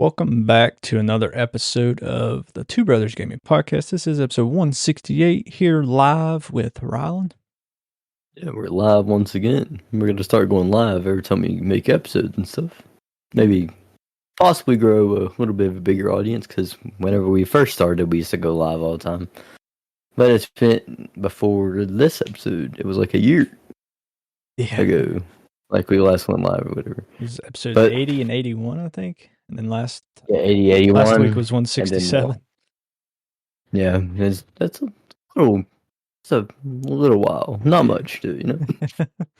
welcome back to another episode of the Two Brothers Gaming Podcast. This is episode 168 here live with Rylan. Yeah, we're live once again. We're going to start going live every time we make episodes and stuff. Maybe possibly grow a little bit of a bigger audience, because whenever we first started, we used to go live all the time. But it's been before this episode. It was like a year ago. Like we last went live or whatever. It was episode 80 and 81, I think. And then last 81. Last week was 167. That's a little while. Not much,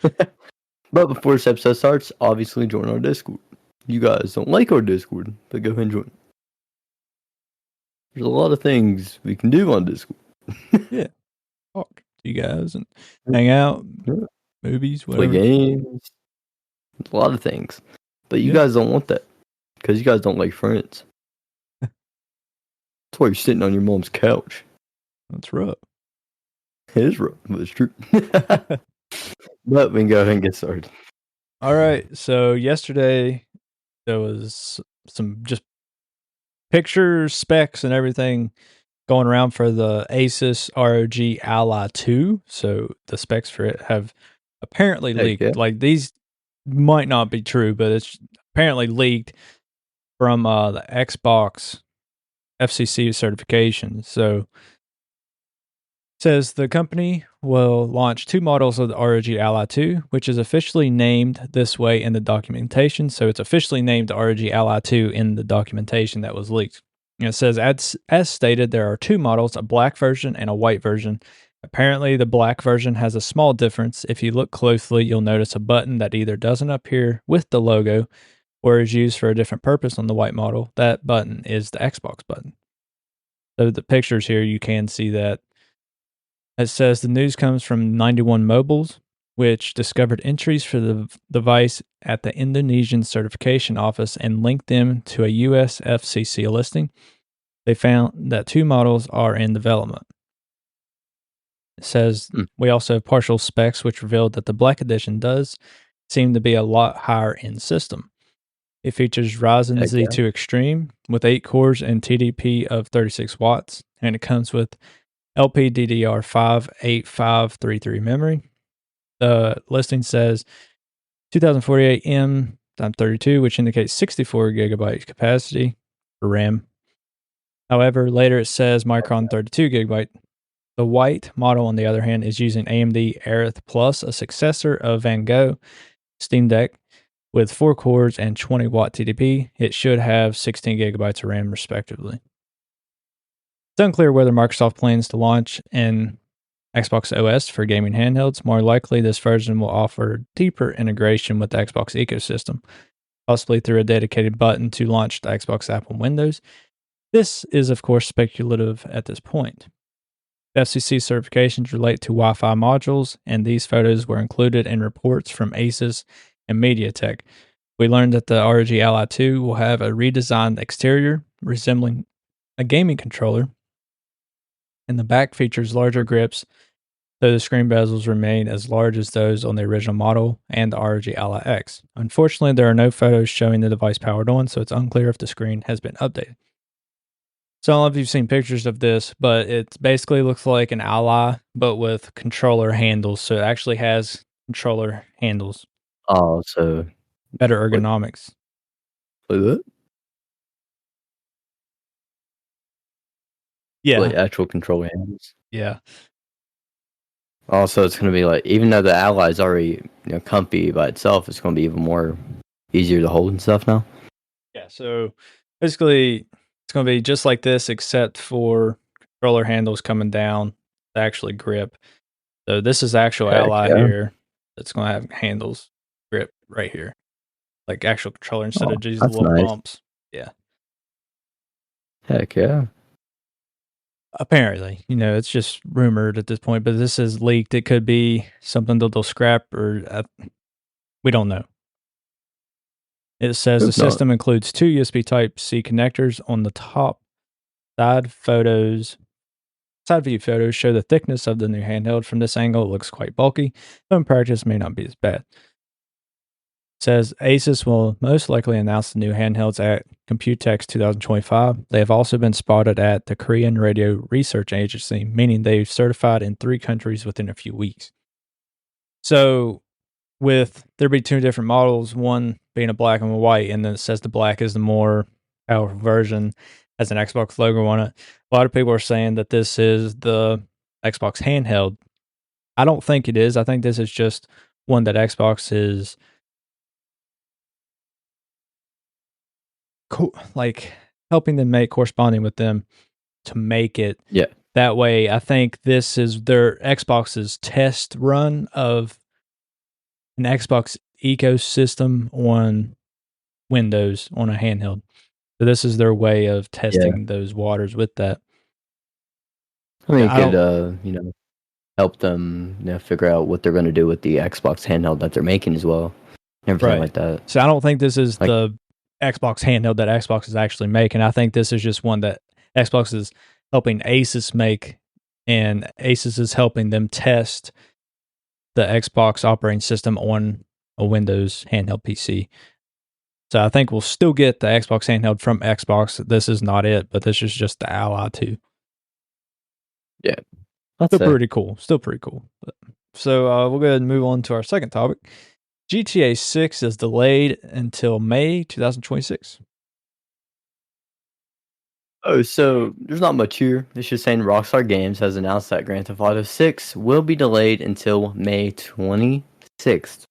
But before this episode starts, obviously join our Discord. You guys don't like our Discord, but go ahead and join. There's a lot of things we can do on Discord. Yeah. Talk to you guys and hang out, movies, whatever. Play games. A lot of things. But you guys don't want that, because you guys don't like friends. That's why you're sitting on your mom's couch. That's rough. It is rough, but it's true. But we can go ahead and get started. All right. So yesterday there was some just pictures, specs, and everything going around for the Asus ROG Ally 2. So the specs for it have apparently leaked. Yeah. Like, these might not be true, but it's apparently leaked from the Xbox FCC certification. So says the company will launch 2 models of the ROG Ally 2, which is officially named this way in the documentation. So it's officially named the ROG Ally 2 in the documentation that was leaked. And it says, as stated, there are 2 models, a black version and a white version. Apparently, the black version has a small difference. If you look closely, you'll notice a button that either doesn't appear with the logo or is used for a different purpose on the white model. That button is the Xbox button. So the pictures here, you can see that. It says the news comes from 91 Mobiles, which discovered entries for the device at the Indonesian certification office and linked them to a US FCC listing. They found that 2 models are in development. It says we also have partial specs, which revealed that the Black Edition does seem to be a lot higher in system. It features Ryzen Z2 Extreme with 8 cores and TDP of 36 watts, and it comes with LPDDR5 8533 memory. The listing says 2048 M x32, which indicates 64 gigabyte capacity for RAM. However, later it says Micron 32 gigabyte. The white model, on the other hand, is using AMD Aerith Plus, a successor of Van Gogh Steam Deck, with 4 cores and 20 watt TDP. It should have 16 gigabytes of RAM, respectively. It's unclear whether Microsoft plans to launch an Xbox OS for gaming handhelds. More likely, this version will offer deeper integration with the Xbox ecosystem, possibly through a dedicated button to launch the Xbox app on Windows. This is, of course, speculative at this point. FCC certifications relate to Wi-Fi modules, and these photos were included in reports from Asus and MediaTek. We learned that the ROG Ally 2 will have a redesigned exterior resembling a gaming controller, and the back features larger grips, though the screen bezels remain as large as those on the original model and the ROG Ally X. Unfortunately, there are no photos showing the device powered on, so it's unclear if the screen has been updated. So I don't know if you've seen pictures of this, but it basically looks like an Ally, but with controller handles. So it actually has controller handles. Oh, so better ergonomics. Like that? Yeah. Like actual controller handles? Yeah. Also, it's going to be like, even though the Ally is already comfy by itself, it's going to be even more easier to hold and stuff now. Yeah, so basically, it's going to be just like this, except for controller handles coming down to actually grip. So this is actual Ally here. It's going to have handles grip right here, like actual controller instead of these little bumps. Yeah. Heck yeah. Apparently, it's just rumored at this point, but this is leaked. It could be something that they'll scrap, or we don't know. It says the system includes 2 USB Type-C connectors on the top. Side view photos show the thickness of the new handheld. From this angle, it looks quite bulky, though in practice may not be as bad. Says Asus will most likely announce the new handhelds at Computex 2025. They have also been spotted at the Korean Radio Research Agency, meaning they've certified in 3 countries within a few weeks. So, with there be 2 different models, one being a black and a white, and then it says the black is the more powerful version, has an Xbox logo on it. A lot of people are saying that this is the Xbox handheld. I don't think it is. I think this is just one that Xbox is like helping them make, corresponding with them to make it. Yeah. That way, I think this is their Xbox's test run of an Xbox ecosystem on Windows on a handheld. So this is their way of testing those waters with that. I mean, it could, help them, figure out what they're going to do with the Xbox handheld that they're making as well, and everything like that. So I don't think this is the Xbox handheld that Xbox is actually making. I think this is just one that Xbox is helping Asus make, and Asus is helping them test the Xbox operating system on a Windows handheld PC. So I think we'll still get the Xbox handheld from Xbox. This is not it, but this is just the ally too. Yeah. Still pretty cool. So we'll go ahead and move on to our second topic. GTA 6 is delayed until May 2026. Oh, so there's not much here. It's just saying Rockstar Games has announced that Grand Theft Auto 6 will be delayed until May 26th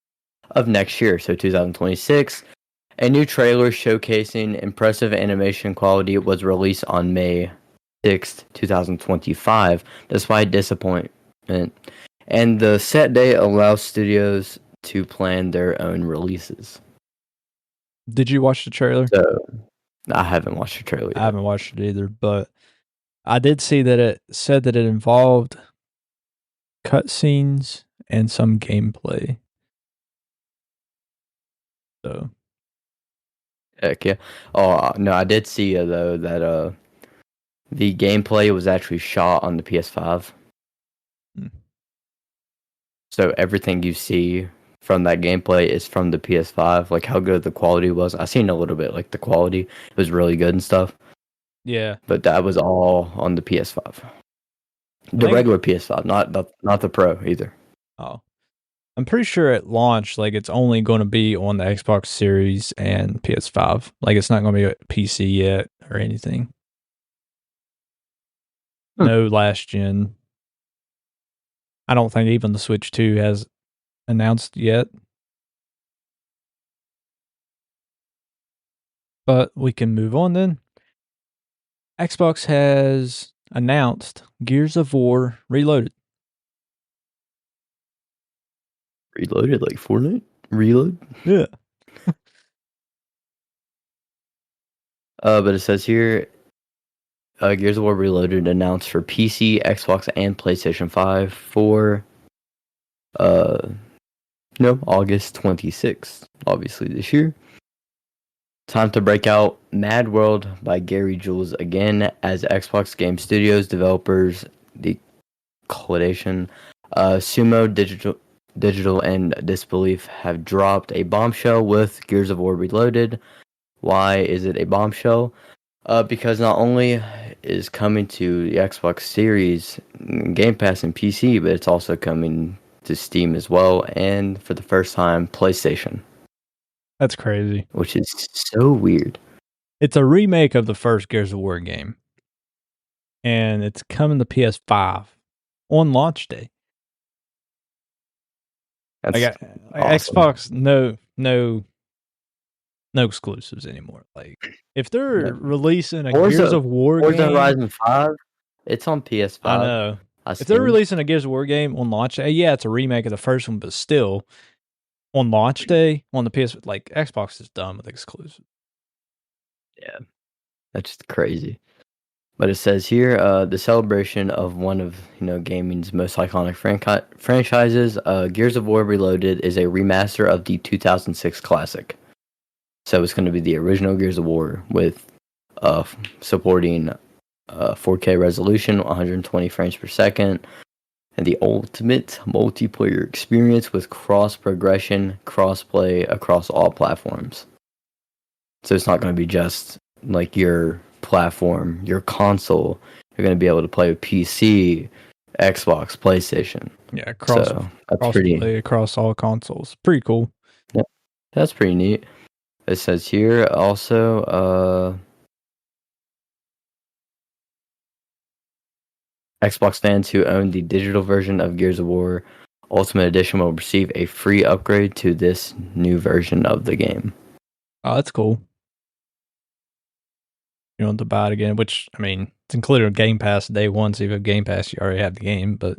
of next year, so 2026. A new trailer showcasing impressive animation quality was released on May 6th, 2025, despite disappointment. And the set date allows studios to plan their own releases. Did you watch the trailer? So, I haven't watched the trailer yet. I haven't watched it either, but I did see that it said that it involved cutscenes and some gameplay. So, heck yeah. Oh, no, I did see, though, that the gameplay was actually shot on the PS5. So everything you see from that gameplay is from the PS5. Like how good the quality was. I seen a little bit. Like the quality was really good and stuff. Yeah, but that was all on the PS5. The regular PS5, not the Pro either. Oh, I'm pretty sure at launch, like it's only going to be on the Xbox Series and PS5. Like it's not going to be a PC yet or anything. No last gen. I don't think even the Switch 2 has announced yet. But we can move on then. Xbox has announced Gears of War Reloaded. Reloaded like Fortnite? Reload? Yeah. But it says here, Gears of War Reloaded announced for PC, Xbox, and PlayStation 5 for August 26th, obviously this year. Time to break out Mad World by Gary Jules again as Xbox Game Studios developers, the Collation, Sumo Digital and Disbelief have dropped a bombshell with Gears of War Reloaded. Why is it a bombshell? Because not only is coming to the Xbox Series, Game Pass, and PC, but it's also coming to Steam as well, and for the first time, PlayStation. That's crazy. Which is so weird. It's a remake of the first Gears of War game, and it's coming to PS5 on launch day. That's awesome. Xbox, no exclusives anymore. Like if they're releasing a Gears of War game, Horizon 5, it's on PS5. I know. If they're releasing a Gears of War game on launch day, yeah, it's a remake of the first one, but still on launch day on the PS, like Xbox is done with exclusives. Yeah, that's just crazy. But it says here, the celebration of one of gaming's most iconic franchises, Gears of War Reloaded, is a remaster of the 2006 classic. So it's going to be the original Gears of War with supporting 4K resolution, 120 frames per second, and the ultimate multiplayer experience with cross progression, cross-play across all platforms. So it's not going to be just like your platform, your console. You're going to be able to play with PC, Xbox, PlayStation. Yeah, So that's pretty. crossplay across all consoles. Pretty cool. Yeah, that's pretty neat. It says here also, Xbox fans who own the digital version of Gears of War Ultimate Edition will receive a free upgrade to this new version of the game. Oh, that's cool. You don't have to buy it again, which, I mean, it's included in Game Pass day one, so if you have Game Pass, you already have the game, but...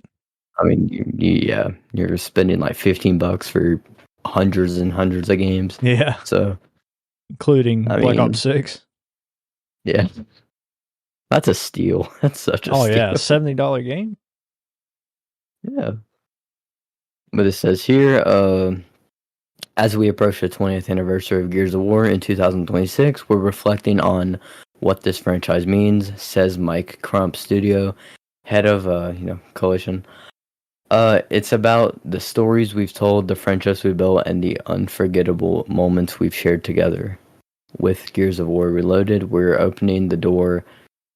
I mean, yeah, you're spending like $15 for hundreds and hundreds of games. Yeah. So, including Black Ops 6. Yeah. That's a steal. That's such a steal. Oh, yeah, $70 game? Yeah. But it says here, as we approach the 20th anniversary of Gears of War in 2026, we're reflecting on what this franchise means, says Mike Crump Studio, head of, Coalition. It's about the stories we've told, the friendships we built, and the unforgettable moments we've shared together. With Gears of War Reloaded, we're opening the door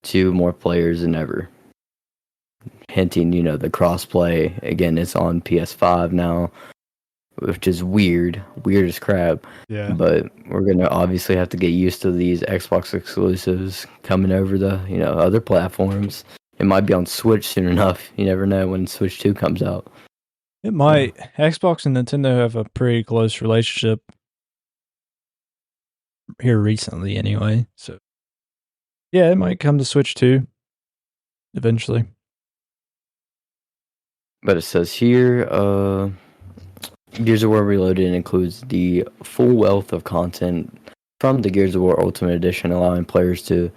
to more players than ever. Hinting, the crossplay. Again, it's on PS5 now, which is weird as crap. Yeah. But we're gonna obviously have to get used to these Xbox exclusives coming over the other platforms. It might be on Switch soon enough. You never know when Switch 2 comes out. It might. Xbox and Nintendo have a pretty close relationship here recently anyway. So, yeah, it might come to Switch 2 eventually. But it says here, Gears of War Reloaded includes the full wealth of content from the Gears of War Ultimate Edition, allowing players to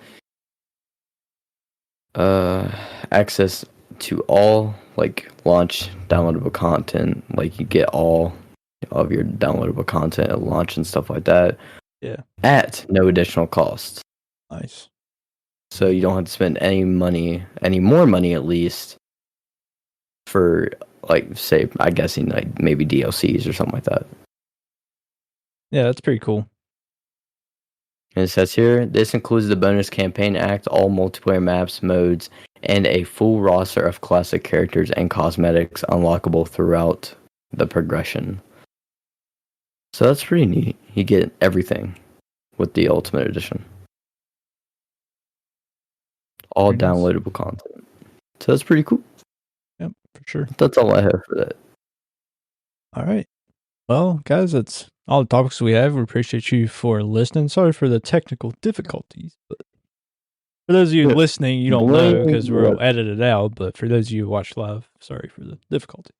access to all launch downloadable content. Like you get all of your downloadable content at launch and stuff like that. Yeah. At no additional cost. Nice. So you don't have to spend any more money at least for say I'm guessing maybe DLCs or something like that. Yeah, that's pretty cool. And it says here, this includes the bonus campaign act, all multiplayer maps, modes, and a full roster of classic characters and cosmetics unlockable throughout the progression. So that's pretty neat. You get everything with the Ultimate Edition. All Very nice. Downloadable content. So that's pretty cool. Yep, for sure. That's all I have for that. All right. Well, guys, that's all the topics we have. We appreciate you for listening. Sorry for the technical difficulties, but for those of you listening, you don't know because we'll edit it out. But for those of you who watch live, sorry for the difficulty.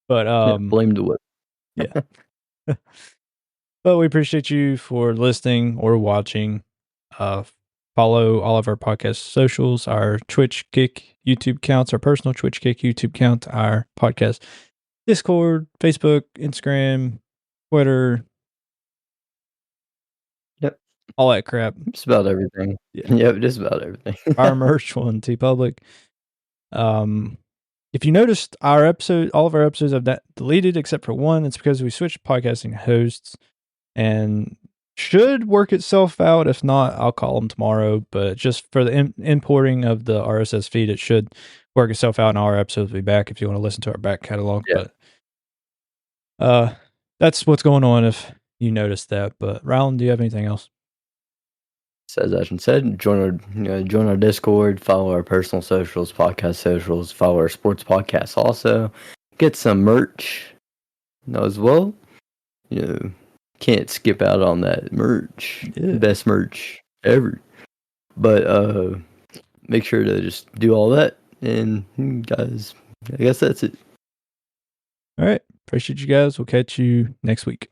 But blame the whip. Yeah. But we appreciate you for listening or watching. Follow all of our podcast socials, our Twitch Kick YouTube accounts, our personal Twitch Kick YouTube account, our podcast Discord, Facebook, Instagram, Twitter. Yep. All that crap. Just about everything. Yeah. Yep, just about everything. Our merch on TeePublic. If you noticed, all of our episodes have that deleted except for one. It's because we switched podcasting hosts and should work itself out. If not, I'll call them tomorrow. But just for the importing of the RSS feed, it should work itself out, and all our episodes will be back if you want to listen to our back catalog. Yeah. But that's what's going on if you noticed that. But Rylan, do you have anything else? As Ashton said, join our Discord, follow our personal socials, podcast socials, follow our sports podcasts also. Get some merch as well. Can't skip out on that merch. Yeah. Best merch ever. But make sure to just do all that. And guys, I guess that's it. All right. Appreciate you guys. We'll catch you next week.